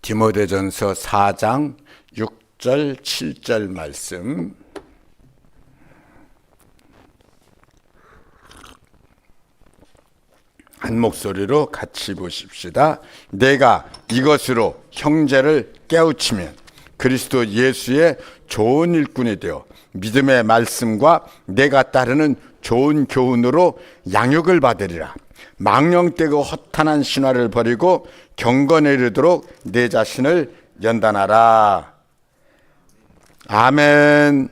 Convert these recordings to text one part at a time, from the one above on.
디모데전서 4장 6절 7절 말씀 한 목소리로 같이 보십시다. 내가 이것으로 형제를 깨우치면 그리스도 예수의 좋은 일꾼이 되어 믿음의 말씀과 내가 따르는 좋은 교훈으로 양육을 받으리라. 망령되고 허탄한 신화를 버리고 경건에 이르도록 내 자신을 연단하라. 아멘.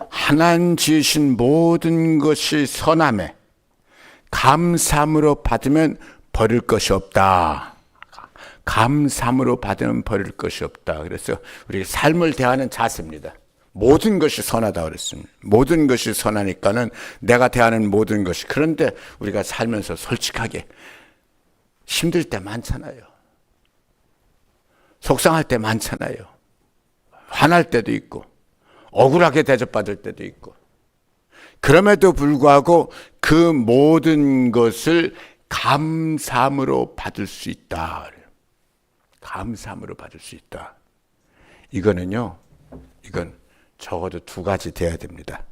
하나님 지으신 모든 것이 선함에 감사함으로 받으면 버릴 것이 없다. 감사함으로 받으면 버릴 것이 없다. 그래서 우리 삶을 대하는 자세입니다. 모든 것이 선하다 그랬습니다. 모든 것이 선하니까는 내가 대하는 모든 것이. 그런데 우리가 살면서 솔직하게 힘들 때 많잖아요. 속상할 때 많잖아요. 화날 때도 있고 억울하게 대접받을 때도 있고. 그럼에도 불구하고 그 모든 것을 감사함으로 받을 수 있다. 감사함으로 받을 수 있다. 이건 적어도 두 가지 돼야 됩니다.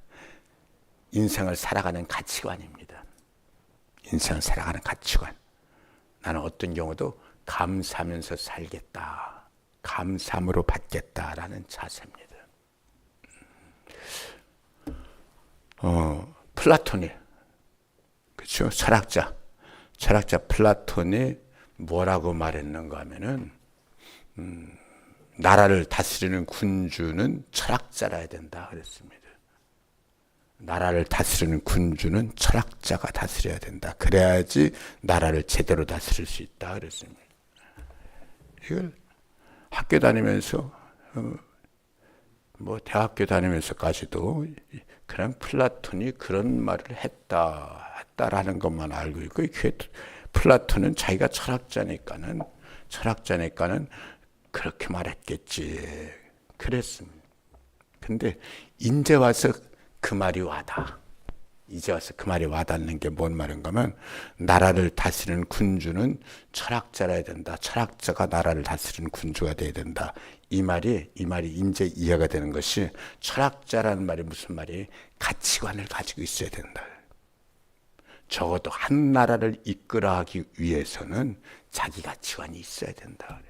인생을 살아가는 가치관입니다. 인생을 살아가는 가치관. 나는 어떤 경우도 감사하면서 살겠다. 감사함으로 받겠다라는 자세입니다. 플라톤이, 그렇죠? 철학자 플라톤이 뭐라고 말했는가 하면은, 나라를 다스리는 군주는 철학자라야 된다 그랬습니다. 나라를 다스리는 군주는 철학자가 다스려야 된다. 그래야지 나라를 제대로 다스릴 수 있다 그랬습니다. 이걸 학교 다니면서 대학교 다니면서까지도 그냥 플라톤이 그런 말을 했다라는 것만 알고 있고, 플라톤은 자기가 철학자니까는 그렇게 말했겠지 그랬습니다. 근데 이제 와서 그 말이 와닿는 게 뭔 말인가 하면, 나라를 다스리는 군주는 철학자라야 된다. 철학자가 나라를 다스리는 군주가 돼야 된다. 이 말이 이제 이해가 되는 것이, 철학자라는 말이 무슨 말이, 가치관을 가지고 있어야 된다. 적어도 한 나라를 이끌어가기 위해서는 자기 가치관이 있어야 된다.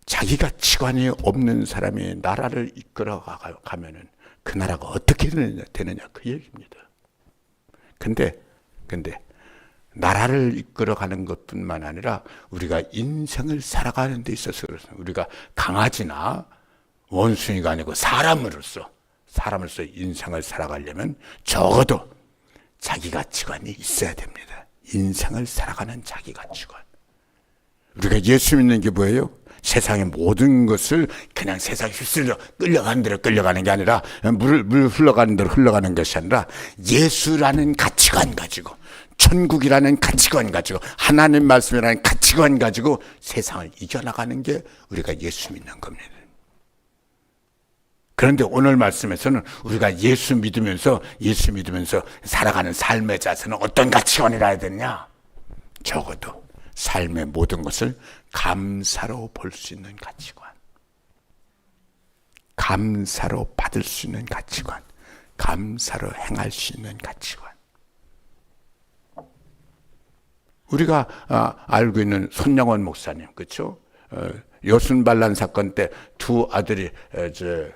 자기 가치관이 없는 사람이 나라를 이끌어가면은 그 나라가 어떻게 되느냐 그 얘기입니다. 근데 나라를 이끌어가는 것뿐만 아니라 우리가 인생을 살아가는 데 있어서 그렇습니다. 우리가 강아지나 원숭이가 아니고 사람으로서 인생을 살아가려면 적어도 자기 가치관이 있어야 됩니다. 인생을 살아가는 자기 가치관. 우리가 예수 믿는 게 뭐예요? 세상의 모든 것을 그냥 세상에 휩쓸려 끌려가는 대로 끌려가는 게 아니라, 물 흘러가는 대로 흘러가는 것이 아니라, 예수라는 가치관 가지고, 천국이라는 가치관 가지고, 하나님 말씀이라는 가치관 가지고 세상을 이겨나가는 게 우리가 예수 믿는 겁니다. 그런데 오늘 말씀에서는 우리가 예수 믿으면서 살아가는 삶의 자세는 어떤 가치관이라 해야 되냐? 적어도 삶의 모든 것을 감사로 볼 수 있는 가치관, 감사로 받을 수 있는 가치관, 감사로 행할 수 있는 가치관. 우리가 알고 있는 손영원 목사님, 그렇죠? 여순반란 사건 때 두 아들이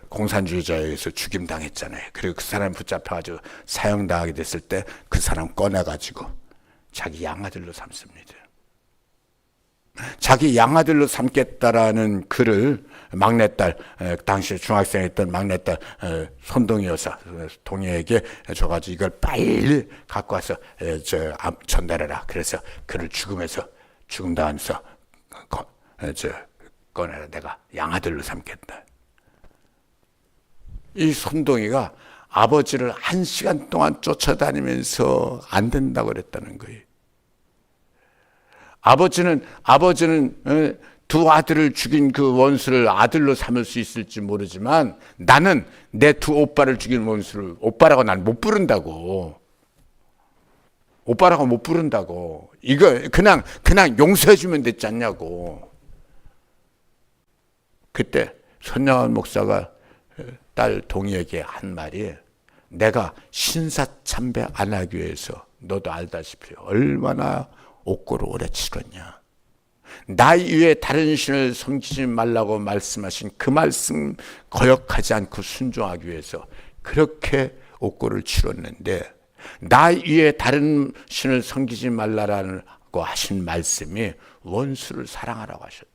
공산주의자에 의해서 죽임당했잖아요. 그리고 그 사람 붙잡혀가지고 사형당하게 됐을 때 그 사람 꺼내가지고 자기 양아들로 삼습니다. 자기 양아들로 삼겠다라는 글을 막내딸, 당시 중학생이었던 막내딸 손동희 여사 동희에게 줘가지고 이걸 빨리 갖고 와서 전달해라. 그래서 그를 죽음당하면서 꺼내라. 내가 양아들로 삼겠다. 이 손동희가 아버지를 1시간 동안 쫓아다니면서 안 된다고 그랬다는 거예요. 아버지는 두 아들을 죽인 그 원수를 아들로 삼을 수 있을지 모르지만, 나는 내 두 오빠를 죽인 원수를 오빠라고 난 못 부른다고. 오빠라고 못 부른다고. 이거 그냥 용서해주면 됐지 않냐고. 그때 손양원 목사가 딸 동희에게 한 말이, 내가 신사참배 안 하기 위해서 너도 알다시피 얼마나 옥고를 오래 치렀냐. 나 이외에 다른 신을 섬기지 말라고 말씀하신 그 말씀 거역하지 않고 순종하기 위해서 그렇게 옥고를 치렀는데, 나 위에 다른 신을 섬기지 말라고 하신 말씀이 원수를 사랑하라고 하셨다.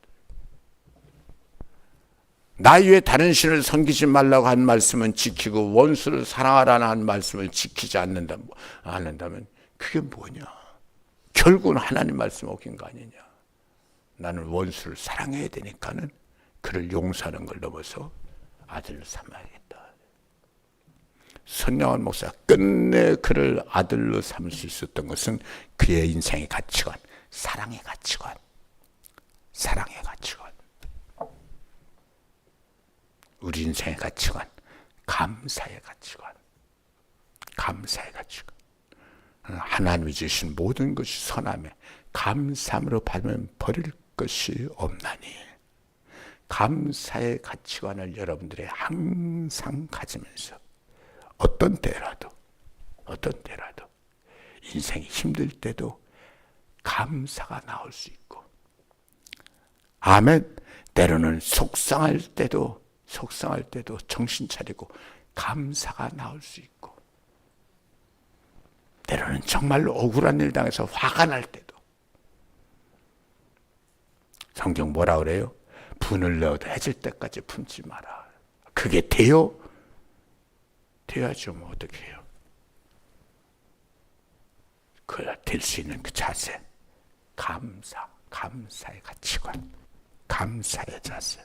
나 위에 다른 신을 섬기지 말라고 한 말씀은 지키고 원수를 사랑하라는 한 말씀을 지키지 않는다면 그게 뭐냐? 결국은 하나님 말씀 어긴 거 아니냐? 나는 원수를 사랑해야 되니까는 그를 용서하는 걸 넘어서 아들로 삼아야겠다. 손양원 목사 끝내 그를 아들로 삼을 수 있었던 것은 그의 인생의 가치관, 사랑의 가치관, 사랑의 가치관. 우리 인생의 가치관, 감사의 가치관, 감사의 가치관. 하나님이 주신 모든 것이 선함에 감사함으로 받으면 버릴 것이 없나니, 감사의 가치관을 여러분들이 항상 가지면서 어떤 때라도 인생이 힘들 때도 감사가 나올 수 있고, 아멘. 때로는 속상할 때도 정신 차리고 감사가 나올 수 있고, 때로는 정말로 억울한 일 당해서 화가 날 때도. 성경 뭐라 그래요? 분을 내어도 해질 때까지 품지 마라. 그게 돼요? 돼야죠. 뭐 어떻게 해요? 그래야 될 수 있는 그 자세, 감사의 가치관, 감사의 자세.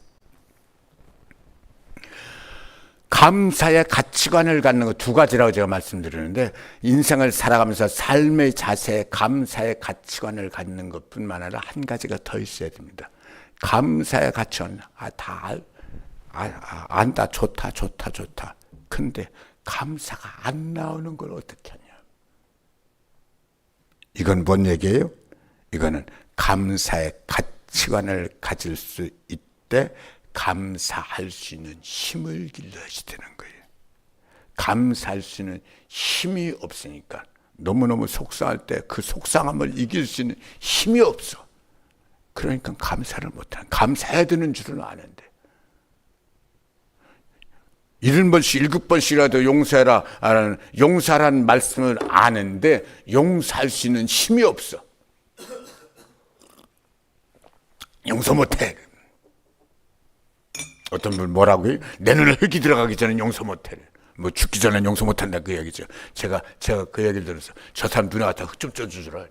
감사의 가치관을 갖는 거 두 가지라고 제가 말씀드리는데, 인생을 살아가면서 삶의 자세, 감사의 가치관을 갖는 것뿐만 아니라 한 가지가 더 있어야 됩니다. 감사의 가치관, 안다, 좋다. 근데 감사가 안 나오는 걸 어떻게 하냐? 이건 뭔 얘기예요? 이거는 감사의 가치관을 가질 수 있대 감사할 수 있는 힘을 길러야지 되는 거예요. 감사할 수 있는 힘이 없으니까, 너무너무 속상할 때 그 속상함을 이길 수 있는 힘이 없어. 그러니까 감사를 못하는, 감사해야 되는 줄은 아는데 70번씩 7번씩이라도 용서하라는 말씀을 아는데 용서할 수 있는 힘이 없어. 용서 못해. 어떤 분 뭐라고 해요? 내 눈에 흙이 들어가기 전에 용서 못해. 뭐 죽기 전에 용서 못한다 그 얘기죠. 제가 그 얘기를 들어서 저 사람 눈에 갖다 흙 좀 쪄주라.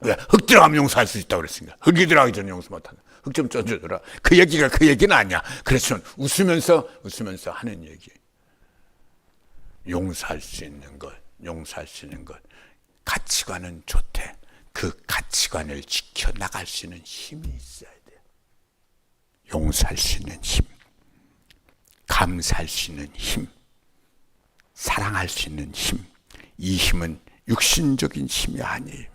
왜? 흙 들어가면 용서할 수 있다고 그랬으니까. 흙이 들어가기 전에 용서 못한다. 흙 좀 쪄주라. 그 얘기는 아니야. 그래서 웃으면서 하는 얘기. 용서할 수 있는 것. 가치관은 좋대. 그 가치관을 지켜나갈 수 있는 힘이 있어야 돼. 용서할 수 있는 힘, 감사할 수 있는 힘, 사랑할 수 있는 힘. 이 힘은 육신적인 힘이 아니에요.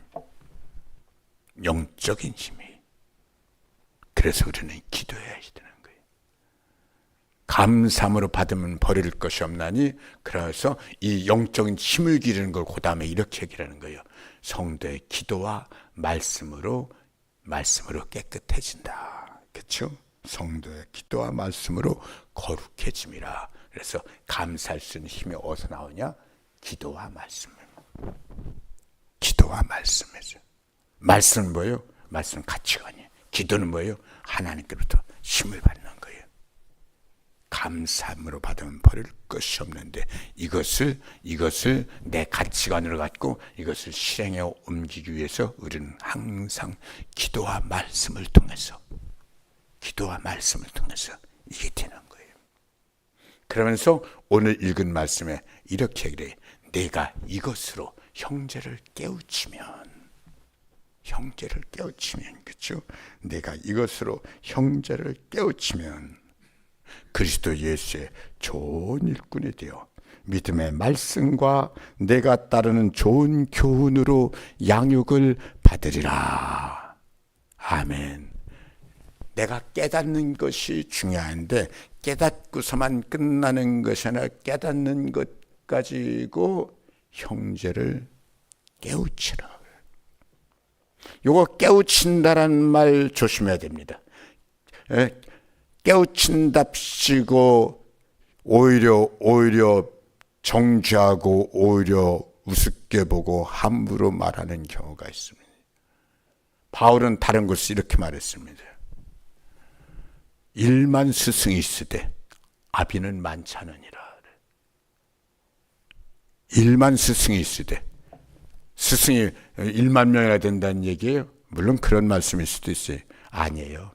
영적인 힘이. 그래서 우리는 기도해야 되는 거예요. 감사함으로 받으면 버릴 것이 없나니, 그래서 이 영적인 힘을 기르는 걸 그 다음에 이렇게 얘기하는 거예요. 성도의 기도와 말씀으로 깨끗해진다. 그렇죠? 성도의 기도와 말씀으로 거룩해짐이라. 그래서 감사할 수 있는 힘이 어디서 나오냐? 기도와 말씀이죠. 말씀은 뭐예요? 말씀은 가치관이에요. 기도는 뭐예요? 하나님께로부터 힘을 받는 거예요. 감사함으로 받으면 버릴 것이 없는데, 이것을 내 가치관으로 갖고 이것을 실행에 옮기기 위해서 우리는 항상 기도와 말씀을 통해서 이게 되는 거예요. 그러면서 오늘 읽은 말씀에 이렇게 그래. 내가 이것으로 형제를 깨우치면, 그렇죠? 내가 이것으로 형제를 깨우치면 그리스도 예수의 좋은 일꾼이 되어 믿음의 말씀과 내가 따르는 좋은 교훈으로 양육을 받으리라. 아멘. 내가 깨닫는 것이 중요한데 깨닫고서만 끝나는 것이 아니라 깨닫는 것 가지고 형제를 깨우치라. 요거 깨우친다라는 말 조심해야 됩니다. 깨우친답시고 오히려 정죄하고 오히려 우습게 보고 함부로 말하는 경우가 있습니다. 바울은 다른 것을 이렇게 말했습니다. 일만 스승이 있으되 아비는 많지 않으니라. 일만 스승이 있으되, 스승이 1만 명이나 된다는 얘기예요? 물론 그런 말씀일 수도 있어요. 아니에요.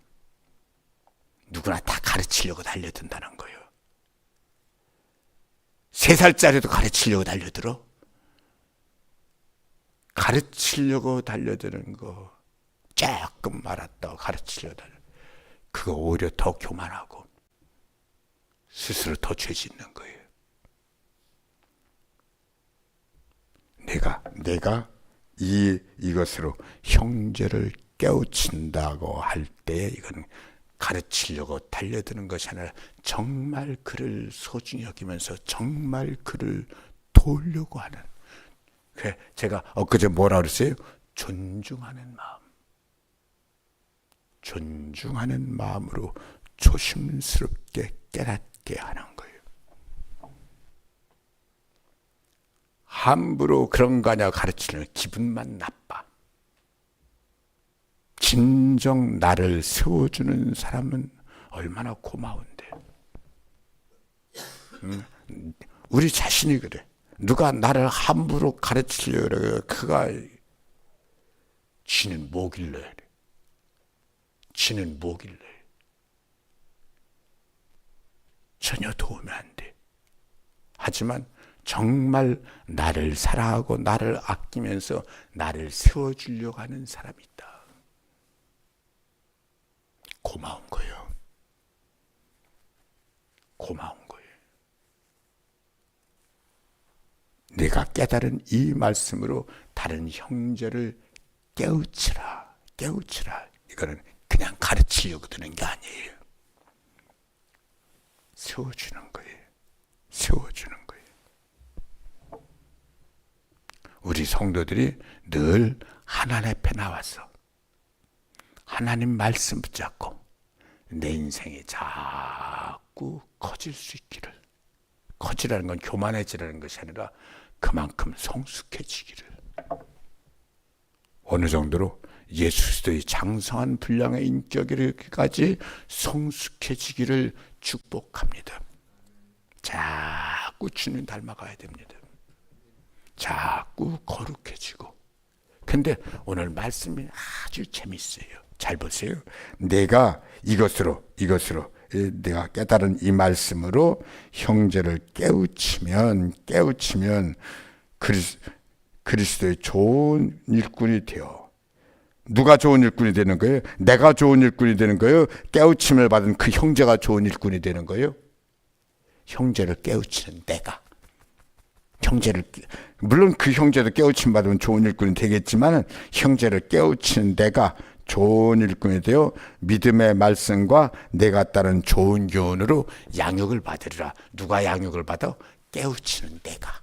누구나 다 가르치려고 달려든다는 거예요. 3살짜리도 가르치려고 달려들어? 가르치려고 달려드는 거 조금 말았다고 가르치려고 달려. 그거 오히려 더 교만하고 스스로 더 죄 짓는 거예요. 내가 이것으로 형제를 깨우친다고 할 때 이건 가르치려고 달려드는 것이 아니라 정말 그를 소중히 여기면서 정말 그를 도우려고 하는. 제가 엊그제 뭐라 그랬어요? 존중하는 마음. 존중하는 마음으로 조심스럽게 깨닫게 하는 거예요. 함부로 그런 거 아니야 가르치려면 기분만 나빠. 진정 나를 세워주는 사람은 얼마나 고마운데. 우리 자신이 그래. 누가 나를 함부로 가르치려고 그래. 그가 지는 뭐길래. 지는 뭐길래. 전혀 도움이 안 돼. 하지만 정말 나를 사랑하고 나를 아끼면서 나를 세워주려고 하는 사람이 있다. 고마운 거예요. 고마운 거예요. 내가 깨달은 이 말씀으로 다른 형제를 깨우치라. 이거는 그냥 가르치려고 드는 게 아니에요. 세워주는 거예요. 세워주는 거예요. 우리 성도들이 늘 하나님 앞에 나와서 하나님 말씀 붙잡고 내 인생이 자꾸 커질 수 있기를. 커지라는 건 교만해지라는 것이 아니라 그만큼 성숙해지기를. 어느 정도로 예수 그리스도의 장성한 분량의 인격에까지 성숙해지기를 축복합니다. 자꾸 주님 닮아가야 됩니다. 자꾸 거룩해지고. 근데 오늘 말씀이 아주 재밌어요. 잘 보세요. 내가 이것으로 내가 깨달은 이 말씀으로 형제를 깨우치면 그리스도의 좋은 일꾼이 되어. 누가 좋은 일꾼이 되는 거예요? 내가 좋은 일꾼이 되는 거예요? 깨우침을 받은 그 형제가 좋은 일꾼이 되는 거예요? 형제를 깨우치는 내가. 물론 그 형제도 깨우침 받으면 좋은 일꾼이 되겠지만 형제를 깨우치는 내가 좋은 일꾼이 되어 믿음의 말씀과 내가 따른 좋은 교훈으로 양육을 받으리라. 누가 양육을 받아? 깨우치는 내가.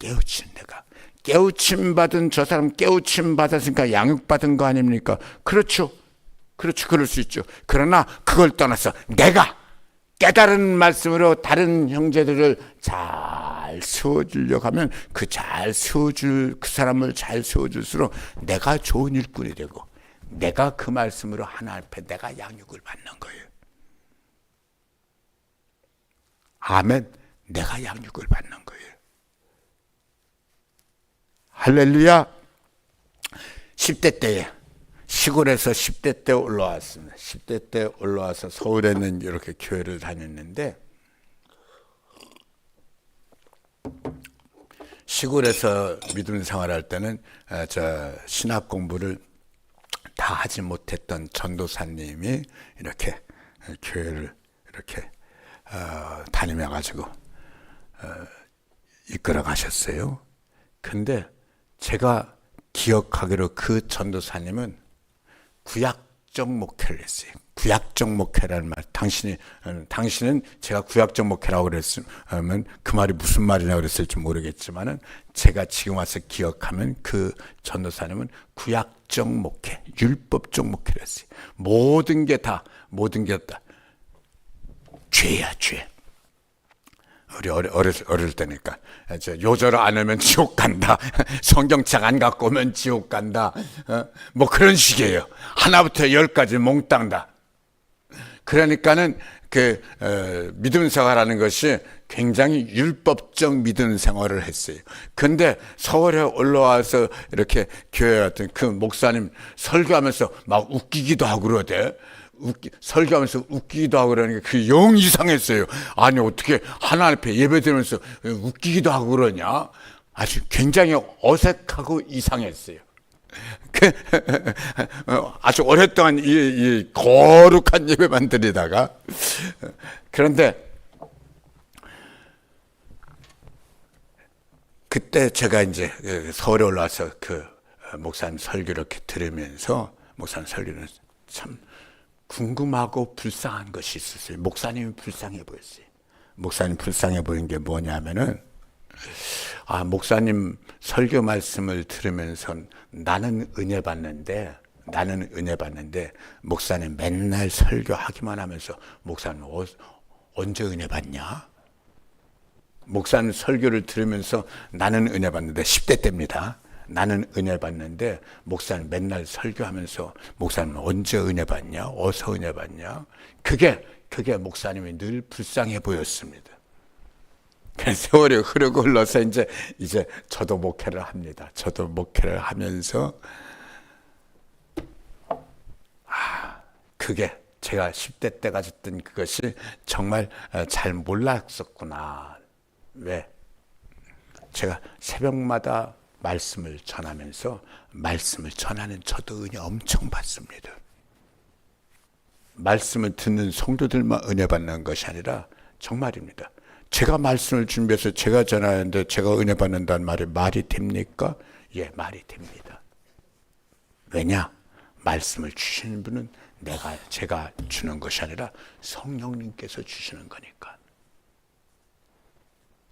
깨우치는 내가. 깨우침 받은 저 사람 깨우침 받았으니까 양육 받은 거 아닙니까? 그렇죠. 그럴 수 있죠. 그러나 그걸 떠나서 내가 깨달은 말씀으로 다른 형제들을 잘 세워주려고 하면 그 사람을 잘 세워줄수록 내가 좋은 일꾼이 되고 내가 그 말씀으로 하나님 앞에 내가 양육을 받는 거예요. 아멘. 내가 양육을 받는 거예요. 할렐루야. 10대 때에 시골에서 10대 때 올라왔습니다. 10대 때 올라와서 서울에는 이렇게 교회를 다녔는데 시골에서 믿음 생활할 때는 저 신학 공부를 다 하지 못했던 전도사님이 이렇게 교회를 이렇게 다니면가지고 이끌어 가셨어요. 근데 제가 기억하기로 그 전도사님은 구약적 목회를 했어요. 구약적 목회라는 말, 당신은 제가 구약적 목회라고 그랬으면 그 말이 무슨 말이냐고 그랬을지 모르겠지만은 제가 지금 와서 기억하면 그 전도사님은 구약적 목회, 율법적 목회를 했어요. 모든 게 다 죄야, 죄. 우리 어릴 때니까 요절을 안 하면 지옥 간다. 성경책 안 갖고 오면 지옥 간다. 뭐 그런 식이에요. 하나부터 10까지 몽땅 다. 그러니까는 믿음 생활하는 것이 굉장히 율법적 믿음 생활을 했어요. 근데 서울에 올라와서 이렇게 교회 같은 그 목사님 설교하면서 막 웃기기도 하고 그러대. 설교하면서 웃기기도 하고 그러니까 그 영 이상했어요. 아니 어떻게 하나님 앞에 예배드리면서 웃기기도 하고 그러냐. 아주 굉장히 어색하고 이상했어요. 아주 오랫동안 이 거룩한 예배만 드리다가 그런데 그때 제가 이제 서울에 올라와서 그 목사님 설교 이렇게 들으면서 목사님 설교는 참 궁금하고 불쌍한 것이 있었어요. 목사님이 불쌍해 보였어요. 목사님 불쌍해 보인 게 뭐냐면은 목사님 설교 말씀을 들으면서 나는 은혜 받는데 목사님 맨날 설교하기만 하면서 목사님 언제 은혜 받냐? 목사님 설교를 들으면서 나는 은혜 받는데 10대 때입니다. 나는 은혜 받는데 목사님 맨날 설교하면서 목사님 언제 은혜 받냐? 어디서 은혜 받냐? 그게 목사님이 늘 불쌍해 보였습니다. 세월이 흐르고 흘러서 이제 저도 목회를 합니다. 저도 목회를 하면서 그게 제가 10대 때 가졌던 그것이 정말 잘 몰랐었구나. 왜? 제가 새벽마다 말씀을 전하면서 말씀을 전하는 저도 은혜 엄청 받습니다. 말씀을 듣는 성도들만 은혜 받는 것이 아니라 정말입니다. 제가 말씀을 준비해서 제가 전하는데 제가 은혜 받는다는 말이 됩니까? 예, 말이 됩니다. 왜냐? 말씀을 주시는 분은 제가 주는 것이 아니라 성령님께서 주시는 거니까.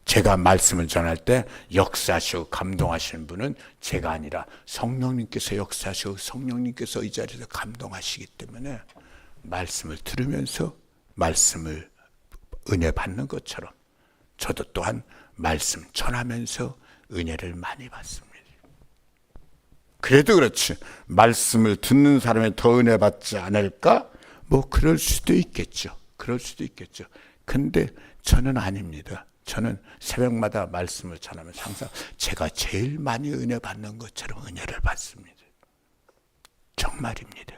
제가 말씀을 전할 때 역사하시고 감동하시는 분은 제가 아니라 성령님께서 역사하시고 성령님께서 이 자리에서 감동하시기 때문에 말씀을 들으면서 말씀을 은혜 받는 것처럼 저도 또한 말씀 전하면서 은혜를 많이 받습니다. 그래도 그렇지 말씀을 듣는 사람이 더 은혜 받지 않을까? 뭐 그럴 수도 있겠죠. 근데 저는 아닙니다. 저는 새벽마다 말씀을 전하면서 항상 제가 제일 많이 은혜 받는 것처럼 은혜를 받습니다. 정말입니다.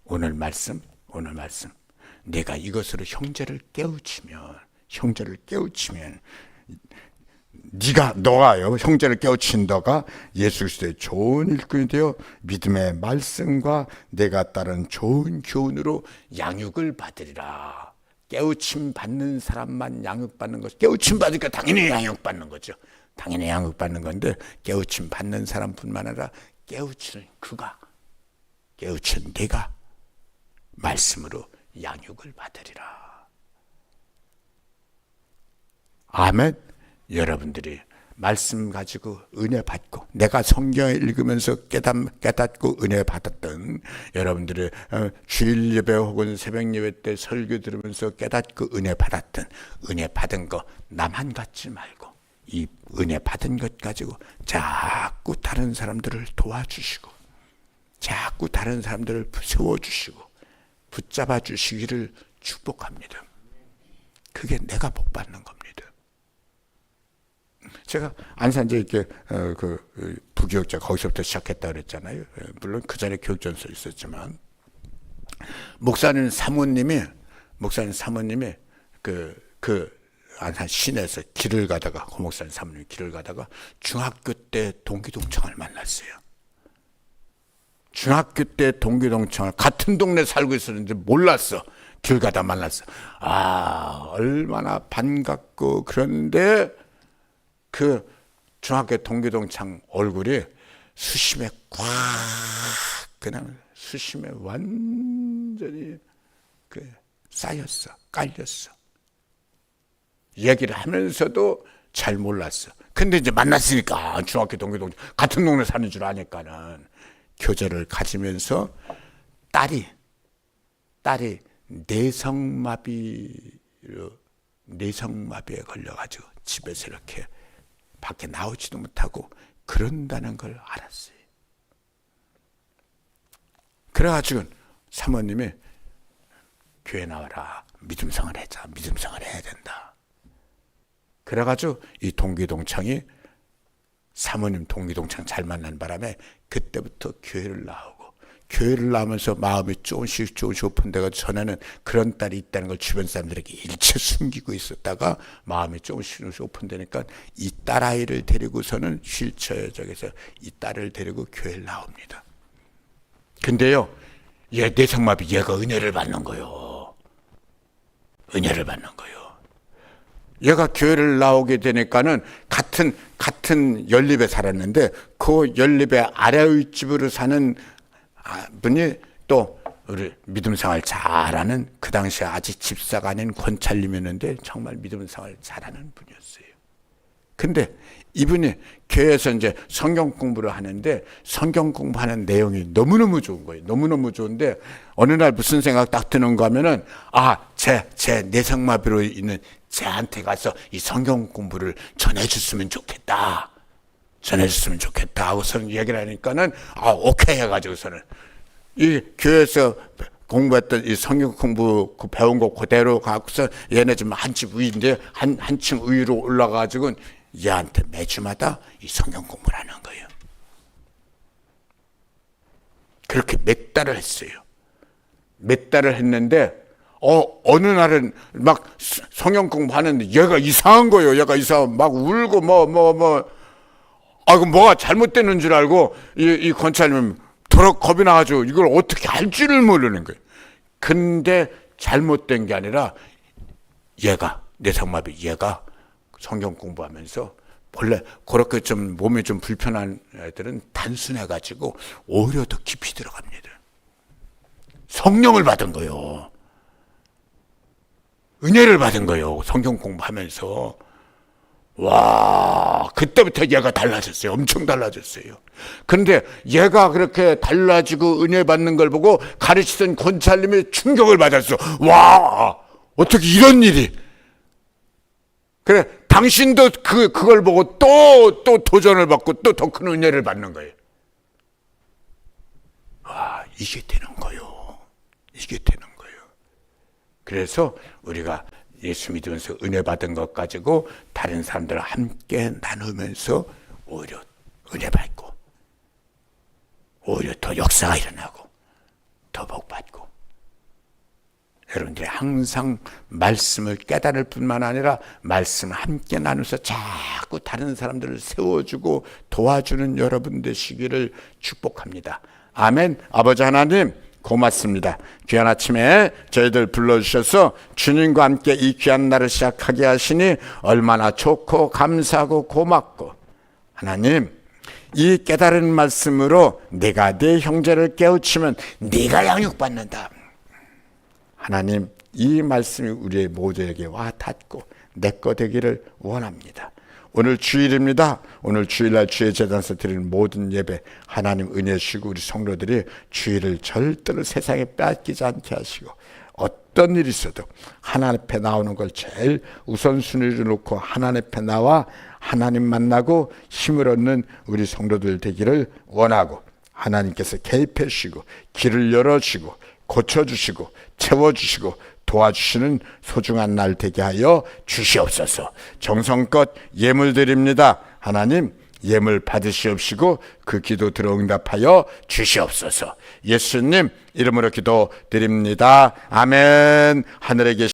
오늘 말씀 내가 이것으로 형제를 깨우치면 너가요 형제를 깨우친 너가 예수 그리스도의 좋은 일꾼이 되어 믿음의 말씀과 내가 따른 좋은 교훈으로 양육을 받으리라. 깨우침 받는 사람만 양육받는 것. 깨우침 받으니까 당연히 양육받는 거죠. 당연히 양육받는 건데 깨우침 받는 사람뿐만 아니라 깨우친 내가 말씀으로 양육을 받으리라. 아멘. 여러분들이 말씀 가지고 은혜 받고 내가 성경을 읽으면서 깨닫고 은혜 받았던 여러분들의 주일 예배 혹은 새벽 예배 때 설교 들으면서 깨닫고 은혜 받았던 은혜 받은 거 나만 갖지 말고 이 은혜 받은 것 가지고 자꾸 다른 사람들을 도와주시고 자꾸 다른 사람들을 세워주시고 붙잡아 주시기를 축복합니다. 그게 내가 복 받는 겁니다. 제가 안산제 이렇게 부교육자 거기서부터 시작했다 그랬잖아요. 물론 그 전에 교육전서 있었지만 목사님 사모님이 그 안산 시내에서 길을 가다가 고 목사님 사모님이 길을 가다가 중학교 때 동기동창을 만났어요. 중학교 때 동기동창을 같은 동네 살고 있었는데 몰랐어. 길 가다 만났어. 얼마나 반갑고. 그런데 그 중학교 동기동창 얼굴이 수심에 꽉, 그냥 수심에 완전히 쌓였어, 깔렸어. 얘기를 하면서도 잘 몰랐어. 근데 이제 만났으니까 중학교 동기동창 같은 동네 사는 줄 아니까는 교제를 가지면서 딸이 내성마비에 걸려가지고 집에서 이렇게 밖에 나오지도 못하고 그런다는 걸 알았어요. 그래가지고 사모님이 교회 나와라, 믿음생활 하자, 믿음생활 해야 된다. 그래가지고 이 동기동창이 사모님 동기동창 잘 만난 바람에 그때부터 교회를 나오면서 마음이 조금씩 오픈되고, 전에는 그런 딸이 있다는 걸 주변 사람들에게 일체 숨기고 있었다가 마음이 조금씩 오픈되니까 이 딸아이를 데리고서는 휠체어역에서 이 딸을 데리고 교회를 나옵니다. 근데요, 얘 내성마비, 얘가 은혜를 받는 거요. 은혜를 받는 거요. 얘가 교회를 나오게 되니까는 같은 연립에 살았는데 그 연립의 아래의 집으로 사는 분이 또 우리 믿음생활 잘하는, 그 당시에 아직 집사가 아닌 권찰님이었는데 정말 믿음생활 잘하는 분이었어요. 근데 이분이 교회에서 이제 성경 공부를 하는데 성경 공부하는 내용이 너무너무 좋은 거예요. 너무너무 좋은데 어느 날 무슨 생각 딱 드는가 하면은 제 내성마비로 있는 쟤한테 가서 이 성경 공부를 전해줬으면 좋겠다. 하고서는 얘기를 하니까는 오케이 해가지고서는 이 교회에서 공부했던 이 성경 공부 배운 거 그대로 갖고서 얘네 좀 한 집 위인데 한층 위로 올라가가지고 얘한테 매주마다 이 성경 공부를 하는 거예요. 그렇게 몇 달을 했어요. 몇 달을 했는데 어느 날은 막 성경 공부하는데 얘가 이상한 거예요. 얘가 막 울고 그럼 뭐가 잘못되는 줄 알고 이 권사님은 겁이 나가지고 이걸 어떻게 할 줄을 모르는 거예요. 근데 잘못된 게 아니라 내성마비 얘가 성경 공부하면서 원래 그렇게 좀 몸이 좀 불편한 애들은 단순해가지고 오히려 더 깊이 들어갑니다. 성령을 받은 거예요. 은혜를 받은 거예요. 성경 공부하면서. 와, 그때부터 얘가 달라졌어요. 엄청 달라졌어요. 근데 얘가 그렇게 달라지고 은혜 받는 걸 보고 가르치던 권찰님이 충격을 받았어. 와, 어떻게 이런 일이. 그래, 당신도 그걸 보고 또 도전을 받고 또 더 큰 은혜를 받는 거예요. 와, 이게 되는 거예요. 그래서 우리가 예수 믿으면서 은혜 받은 것 가지고 다른 사람들과 함께 나누면서 오히려 은혜 받고, 오히려 더 역사가 일어나고, 더 복 받고. 여러분들이 항상 말씀을 깨달을 뿐만 아니라 말씀을 함께 나누면서 자꾸 다른 사람들을 세워주고 도와주는 여러분 되시기를 축복합니다. 아멘. 아버지 하나님, 고맙습니다. 귀한 아침에 저희들 불러주셔서 주님과 함께 이 귀한 날을 시작하게 하시니 얼마나 좋고 감사하고 고맙고, 하나님, 이 깨달은 말씀으로 내가 네 형제를 깨우치면 네가 양육받는다. 하나님, 이 말씀이 우리의 모두에게 와 닿고 내 거 되기를 원합니다. 오늘 주일입니다. 오늘 주일날 주의 재단에서 드리는 모든 예배, 하나님 은혜 주시고 우리 성도들이 주일을 절대로 세상에 빼앗기지 않게 하시고, 어떤 일이 있어도 하나님 앞에 나오는 걸 제일 우선순위로 놓고 하나님 앞에 나와 하나님 만나고 힘을 얻는 우리 성도들 되기를 원하고, 하나님께서 개입해 주시고 길을 열어주시고 고쳐주시고 채워주시고 도와주시는 소중한 날 되게 하여 주시옵소서. 정성껏 예물 드립니다. 하나님, 예물 받으시옵시고 그 기도 들어응답하여 주시옵소서. 예수님 이름으로 기도 드립니다. 아멘. 하늘에 계신